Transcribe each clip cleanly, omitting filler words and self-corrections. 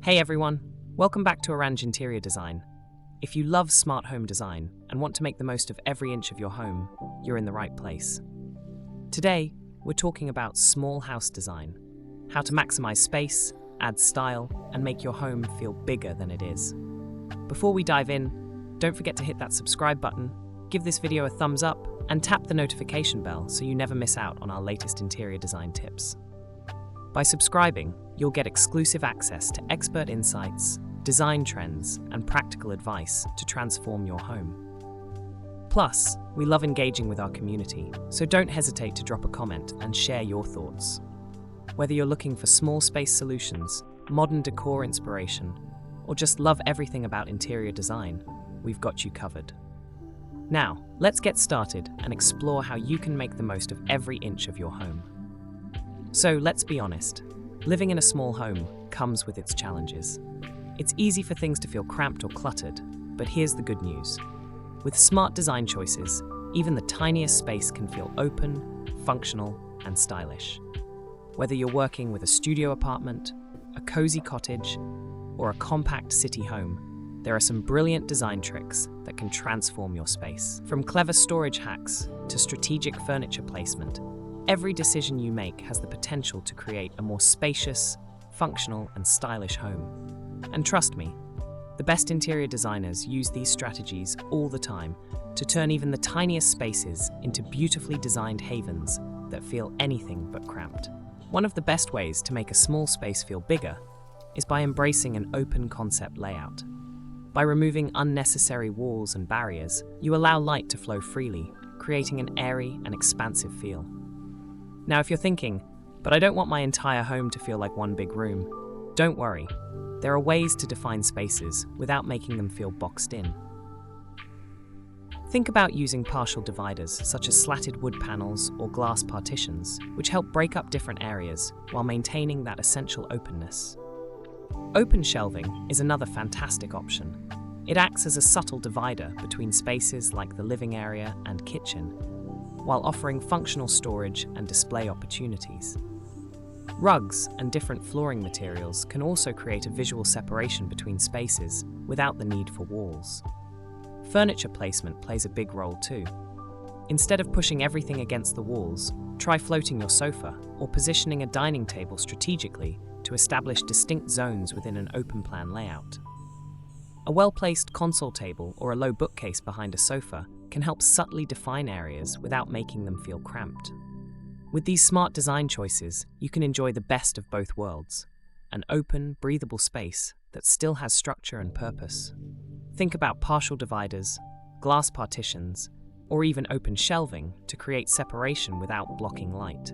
Hey everyone, welcome back to Oraanj Interior Design. If you love smart home design and want to make the most of every inch of your home, you're in the right place. Today, we're talking about small house design, how to maximize space, add style, and make your home feel bigger than it is. Before we dive in, don't forget to hit that subscribe button, give this video a thumbs up, and tap the notification bell so you never miss out on our latest interior design tips. By subscribing, you'll get exclusive access to expert insights, design trends, and practical advice to transform your home. Plus, we love engaging with our community, so don't hesitate to drop a comment and share your thoughts. Whether you're looking for small space solutions, modern decor inspiration, or just love everything about interior design, we've got you covered. Now, let's get started and explore how you can make the most of every inch of your home. So let's be honest, living in a small home comes with its challenges. It's easy for things to feel cramped or cluttered, but here's the good news. With smart design choices, even the tiniest space can feel open, functional, and stylish. Whether you're working with a studio apartment, a cozy cottage, or a compact city home, there are some brilliant design tricks that can transform your space. From clever storage hacks to strategic furniture placement, every decision you make has the potential to create a more spacious, functional, and stylish home. And trust me, the best interior designers use these strategies all the time to turn even the tiniest spaces into beautifully designed havens that feel anything but cramped. One of the best ways to make a small space feel bigger is by embracing an open concept layout. By removing unnecessary walls and barriers, you allow light to flow freely, creating an airy and expansive feel. Now, if you're thinking, but I don't want my entire home to feel like one big room, don't worry. There are ways to define spaces without making them feel boxed in. Think about using partial dividers such as slatted wood panels or glass partitions, which help break up different areas while maintaining that essential openness. Open shelving is another fantastic option. It acts as a subtle divider between spaces like the living area and kitchen, while offering functional storage and display opportunities. Rugs and different flooring materials can also create a visual separation between spaces without the need for walls. Furniture placement plays a big role too. Instead of pushing everything against the walls, try floating your sofa or positioning a dining table strategically to establish distinct zones within an open-plan layout. A well-placed console table or a low bookcase behind a sofa can help subtly define areas without making them feel cramped. With these smart design choices, you can enjoy the best of both worlds, an open, breathable space that still has structure and purpose. Think about partial dividers, glass partitions, or even open shelving to create separation without blocking light.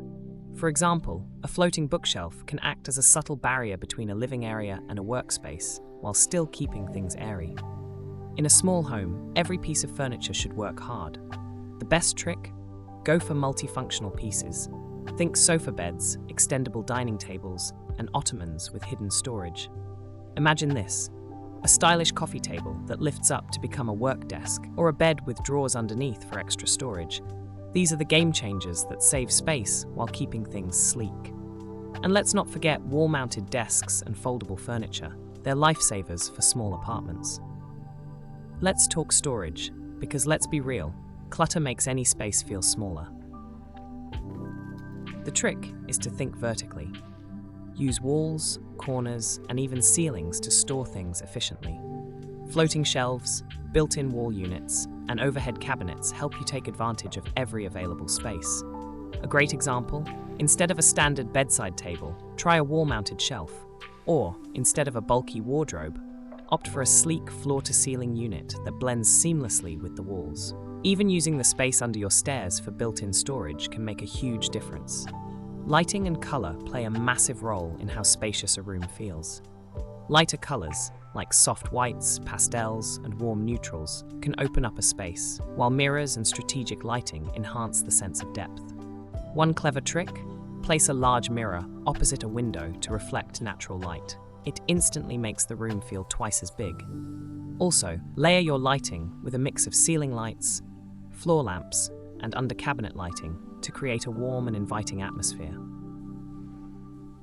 For example, a floating bookshelf can act as a subtle barrier between a living area and a workspace, while still keeping things airy. In a small home, every piece of furniture should work hard. The best trick? Go for multifunctional pieces. Think sofa beds, extendable dining tables, and ottomans with hidden storage. Imagine this: a stylish coffee table that lifts up to become a work desk, or a bed with drawers underneath for extra storage. These are the game changers that save space while keeping things sleek. And let's not forget wall-mounted desks and foldable furniture. They're lifesavers for small apartments. Let's talk storage, because let's be real, clutter makes any space feel smaller. The trick is to think vertically. Use walls, corners, and even ceilings to store things efficiently. Floating shelves, built-in wall units, and overhead cabinets help you take advantage of every available space. A great example: instead of a standard bedside table, try a wall-mounted shelf. Or, instead of a bulky wardrobe, opt for a sleek floor-to-ceiling unit that blends seamlessly with the walls. Even using the space under your stairs for built-in storage can make a huge difference. Lighting and color play a massive role in how spacious a room feels. Lighter colors, like soft whites, pastels, and warm neutrals, can open up a space, while mirrors and strategic lighting enhance the sense of depth. One clever trick? Place a large mirror opposite a window to reflect natural light. It instantly makes the room feel twice as big. Also, layer your lighting with a mix of ceiling lights, floor lamps, and under-cabinet lighting to create a warm and inviting atmosphere.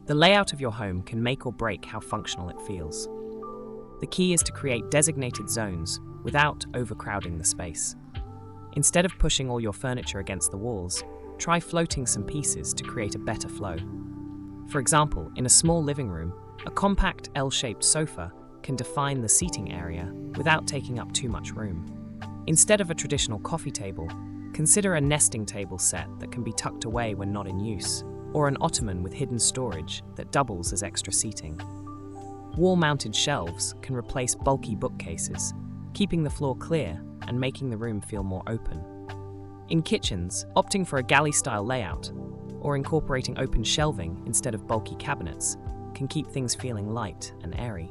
The layout of your home can make or break how functional it feels. The key is to create designated zones without overcrowding the space. Instead of pushing all your furniture against the walls, try floating some pieces to create a better flow. For example, in a small living room, a compact L-shaped sofa can define the seating area without taking up too much room. Instead of a traditional coffee table, consider a nesting table set that can be tucked away when not in use, or an ottoman with hidden storage that doubles as extra seating. Wall-mounted shelves can replace bulky bookcases, keeping the floor clear and making the room feel more open. In kitchens, opting for a galley-style layout or incorporating open shelving instead of bulky cabinets can keep things feeling light and airy.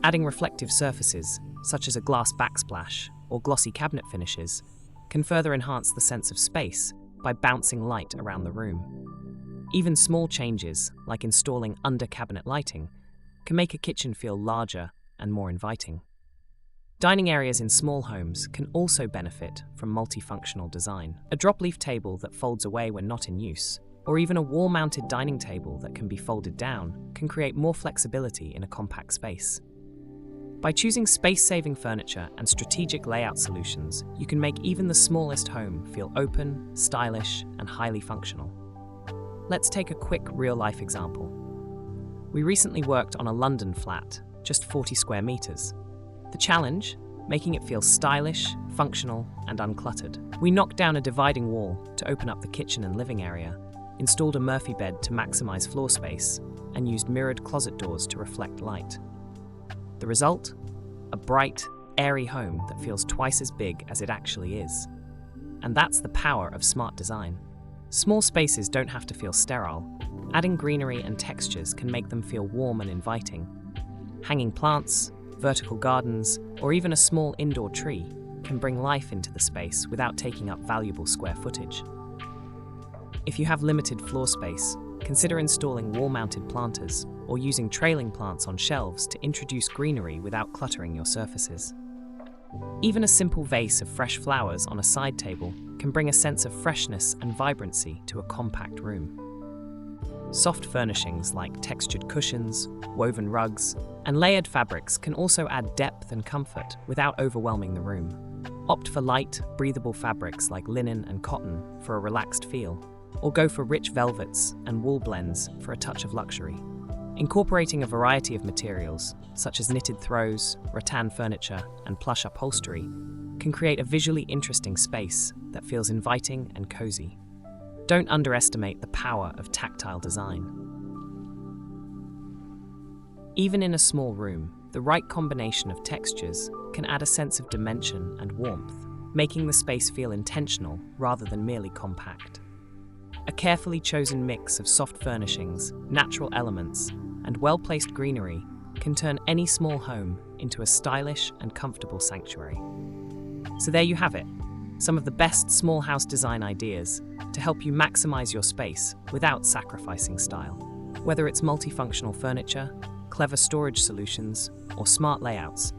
Adding reflective surfaces, such as a glass backsplash or glossy cabinet finishes, can further enhance the sense of space by bouncing light around the room. Even small changes, like installing under-cabinet lighting, can make a kitchen feel larger and more inviting. Dining areas in small homes can also benefit from multifunctional design. A drop-leaf table that folds away when not in use, or even a wall-mounted dining table that can be folded down, can create more flexibility in a compact space. By choosing space-saving furniture and strategic layout solutions, you can make even the smallest home feel open, stylish, and highly functional. Let's take a quick real-life example. We recently worked on a London flat, just 40 square meters. The challenge? Making it feel stylish, functional, and uncluttered. We knocked down a dividing wall to open up the kitchen and living area, installed a Murphy bed to maximize floor space, and used mirrored closet doors to reflect light. The result? A bright, airy home that feels twice as big as it actually is. And that's the power of smart design. Small spaces don't have to feel sterile. Adding greenery and textures can make them feel warm and inviting. Hanging plants, vertical gardens, or even a small indoor tree can bring life into the space without taking up valuable square footage. If you have limited floor space, consider installing wall-mounted planters or using trailing plants on shelves to introduce greenery without cluttering your surfaces. Even a simple vase of fresh flowers on a side table can bring a sense of freshness and vibrancy to a compact room. Soft furnishings like textured cushions, woven rugs, and layered fabrics can also add depth and comfort without overwhelming the room. Opt for light, breathable fabrics like linen and cotton for a relaxed feel, or go for rich velvets and wool blends for a touch of luxury. Incorporating a variety of materials, such as knitted throws, rattan furniture, and plush upholstery, can create a visually interesting space that feels inviting and cozy. Don't underestimate the power of tactile design. Even in a small room, the right combination of textures can add a sense of dimension and warmth, making the space feel intentional rather than merely compact. A carefully chosen mix of soft furnishings, natural elements, and well-placed greenery can turn any small home into a stylish and comfortable sanctuary. So there you have it, some of the best small house design ideas to help you maximize your space without sacrificing style. Whether it's multifunctional furniture, clever storage solutions, or smart layouts,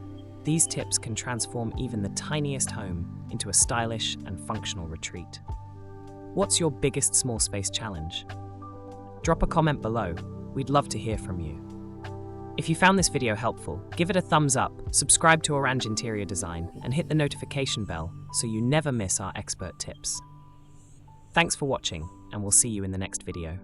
these tips can transform even the tiniest home into a stylish and functional retreat. What's your biggest small space challenge? Drop a comment below. We'd love to hear from you. If you found this video helpful, give it a thumbs up, subscribe to Oraanj Interior Design, and hit the notification bell so you never miss our expert tips. Thanks for watching, and we'll see you in the next video.